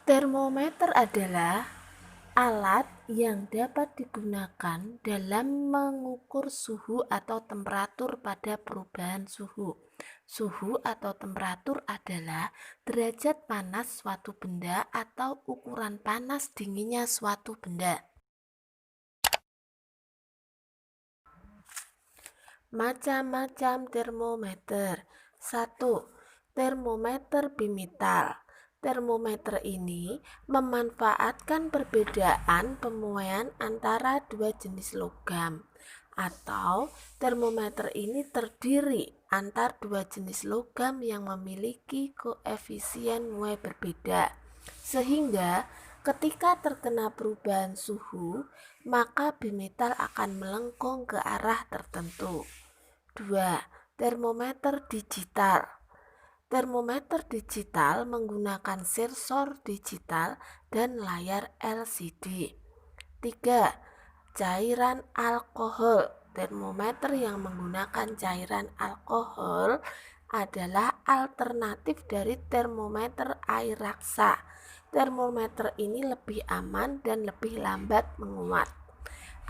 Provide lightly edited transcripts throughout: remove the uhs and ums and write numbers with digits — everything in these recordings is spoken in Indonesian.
Termometer adalah alat yang dapat digunakan dalam mengukur suhu atau temperatur pada perubahan suhu. Suhu atau temperatur adalah derajat panas suatu benda atau ukuran panas dinginnya suatu benda. Macam-macam termometer. 1. Termometer bimetal. Termometer ini memanfaatkan perbedaan pemuaian antara dua jenis logam, atau termometer ini terdiri antar dua jenis logam yang memiliki koefisien muai berbeda, sehingga ketika terkena perubahan suhu, maka bimetal akan melengkung ke arah tertentu. 2. Termometer digital. Termometer digital menggunakan sensor digital dan layar LCD. 3. Cairan alkohol. Termometer yang menggunakan cairan alkohol adalah alternatif dari termometer air raksa. Termometer ini lebih aman dan lebih lambat menguat.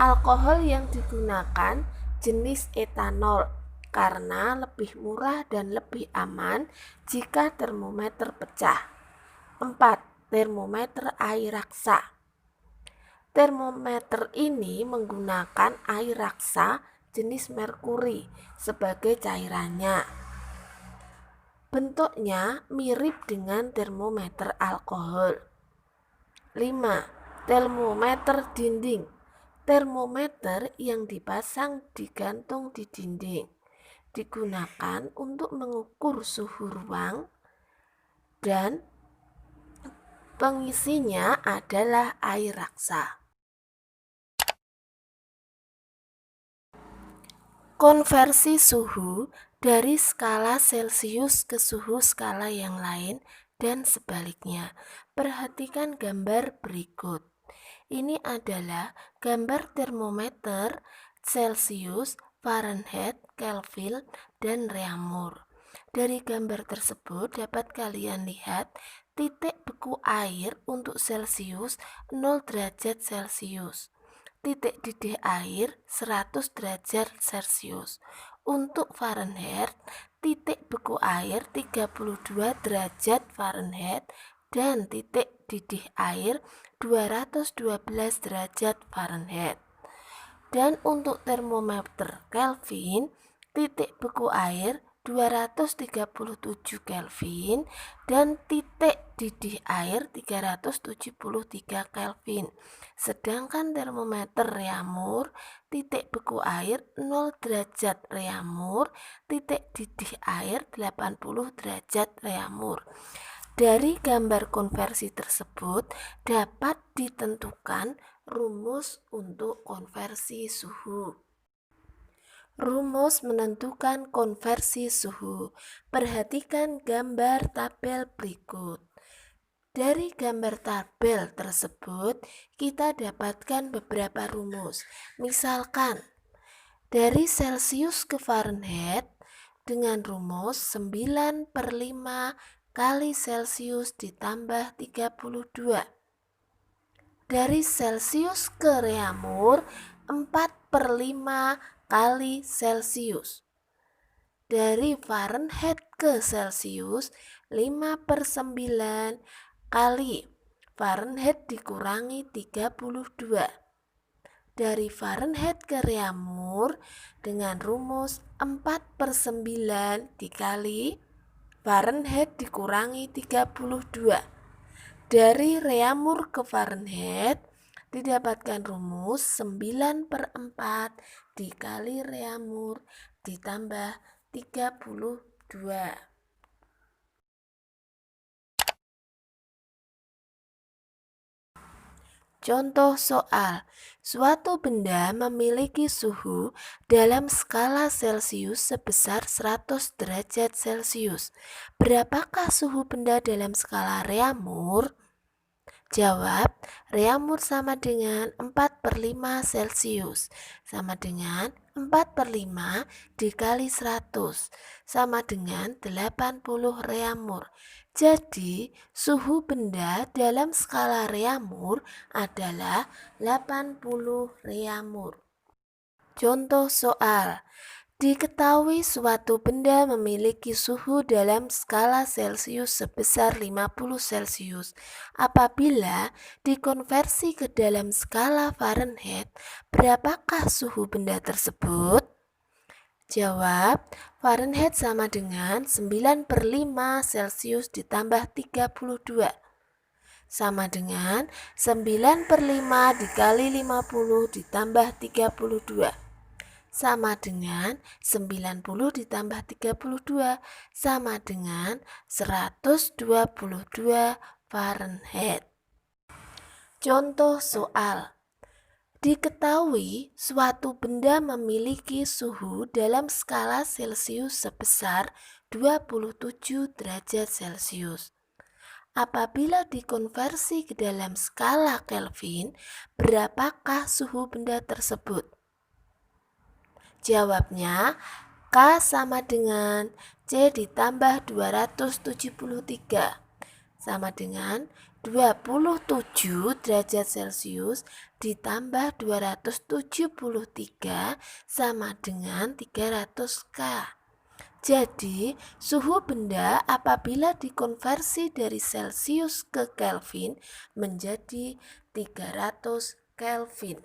Alkohol yang digunakan jenis etanol karena lebih murah dan lebih aman jika termometer pecah. 4. Termometer air raksa. Termometer ini menggunakan air raksa jenis merkuri sebagai cairannya. Bentuknya mirip dengan termometer alkohol. 5. Termometer dinding. Termometer yang dipasang digantung di dinding digunakan untuk mengukur suhu ruang dan pengisinya adalah air raksa. Konversi suhu dari skala Celcius ke suhu skala yang lain dan sebaliknya. Perhatikan gambar berikut. Ini adalah gambar termometer Celcius, Fahrenheit, Kelvin, dan Reaumur. Dari gambar tersebut dapat kalian lihat titik beku air untuk Celcius 0 derajat Celcius. Titik didih air 100 derajat Celcius. Untuk Fahrenheit, titik beku air 32 derajat Fahrenheit dan titik didih air 212 derajat Fahrenheit. Dan untuk termometer Kelvin, titik beku air 237 Kelvin dan titik didih air 373 Kelvin. Sedangkan termometer Reaumur, titik beku air 0 derajat Reaumur, titik didih air 80 derajat Reaumur. Dari gambar konversi tersebut dapat ditentukan rumus untuk konversi suhu. Rumus menentukan konversi suhu. Perhatikan gambar tabel berikut. Dari gambar tabel tersebut, kita dapatkan beberapa rumus. Misalkan, dari Celcius ke Fahrenheit dengan rumus 9/5 kali Celcius ditambah 32. Dari Celcius ke Reaumur 4/5 kali Celcius. Dari Fahrenheit ke Celcius 5/9 kali Fahrenheit dikurangi 32. Dari Fahrenheit ke Reaumur dengan rumus 4/9 dikali Fahrenheit dikurangi 32. Dari Reaumur ke Fahrenheit didapatkan rumus 9/4 dikali Reaumur ditambah 32. Contoh soal, suatu benda memiliki suhu dalam skala Celcius sebesar 100 derajat Celcius. Berapakah suhu benda dalam skala Reaumur? Jawab, reamur sama dengan 4/5 Celcius, sama dengan 4/5 dikali 100, sama dengan 80 reamur. Jadi, suhu benda dalam skala reamur adalah 80 reamur. Contoh soal. Diketahui suatu benda memiliki suhu dalam skala Celcius sebesar 50 Celcius. Apabila dikonversi ke dalam skala Fahrenheit, berapakah suhu benda tersebut? Jawab, Fahrenheit sama dengan 9/5 Celcius ditambah 32. Sama dengan 9/5 dikali 50 ditambah 32. Sama dengan 90 ditambah 32 sama dengan 122 Fahrenheit. Contoh soal. Diketahui suatu benda memiliki suhu dalam skala Celcius sebesar 27 derajat Celcius. Apabila dikonversi ke dalam skala Kelvin, berapakah suhu benda tersebut? Jawabnya, K sama dengan C ditambah 273, sama dengan 27 derajat Celcius ditambah 273 sama dengan 300 K. Jadi, suhu benda apabila dikonversi dari Celcius ke Kelvin menjadi 300 Kelvin.